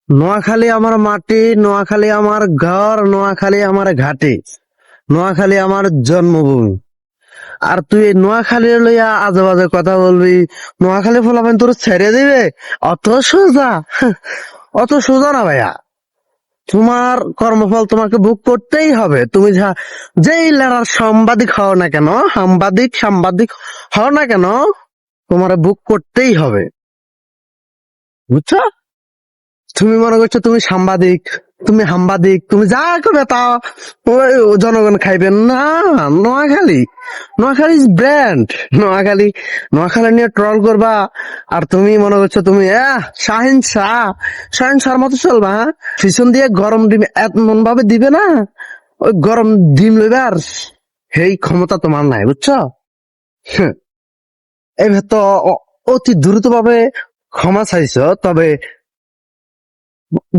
নোয়াখালী আমার মাটি, নোয়াখালী আমার ঘর, নোয়াখালী আমার ঘাটি, নোয়াখালী আমার জন্মভূমি। আর তুই এই নোয়াখালী লইয়া আজে বাজে কথা বলবি, নোয়াখালী ফলাফল তোর ছেড়ে দিবে? অত সোজা? অত সোজা না ভাইয়া। তোমার কর্মফল তোমাকে ভোগ করতেই হবে। তুমি যেই লেরার সাংবাদিক হও না কেন, সাংবাদিক হও না কেন, তোমার ভোগ করতেই হবে। বুঝছো? তুমি মনে করছো তুমি সাংবাদিক, তুমি হাম্বাদিক, তুমি যা করবে তা ওই জনগণ খাইবেন না। Noakhali, Noakhali is brand. নোয়াখালী, নোয়াখালী নিয়ে ট্রল করবা, আর তুমি মনে করছো তুমি শাহিন শাহর মতো চলবা, হ্যাঁ? পিছন দিয়ে গরম ডিম এমন ভাবে দিবে না, ওই গরম ডিম লইবে, আর সেই ক্ষমতা তোমার নাই, বুঝছো? হ্যাঁ, এইভাবে তো অতি দ্রুত ভাবে ক্ষমা চাইছো, তবে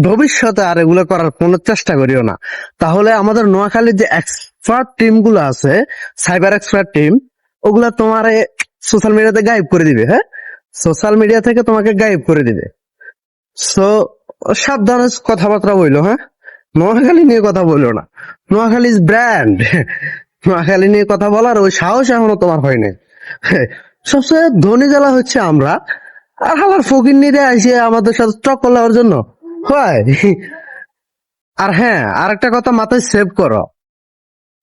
ভবিষ্যতে আর এগুলো করার কোনো চেষ্টা করিও না। তাহলে আমাদের নোয়াখালীর যে এক্সপার্ট টিম গুলো আছে, সাইবার এক্সপার্ট টিম, ওগুলা তোমার সোশ্যাল মিডিয়াতে গায়েব করে দিবে। হ্যাঁ, সোশ্যাল মিডিয়া থেকে তোমাকে গায়েব করে দিবে। সো সাবধানে কথাবার্তা বইলো। হ্যাঁ, নোয়াখালী নিয়ে কথা বললো না। Noakhali is brand. নোয়াখালী নিয়ে কথা বলার ওই সাহস এখনো তোমার হয়নি। সবচেয়ে ধনী জেলা হচ্ছে আমরা, আর হালার ফকির নিয়ে আসে আমাদের সাথে টক্কর নেওয়ার জন্য হয়। আর হ্যাঁ, আর একটা কথা মাথায় সেভ করো,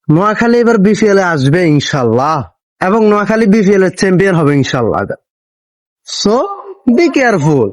নোয়াখালী এবার বিপিএল এ আসবে ইনশাল্লাহ, এবং নোয়াখালী বিপিএল এর চ্যাম্পিয়ন হবে ইনশাল্লাহ। So be careful.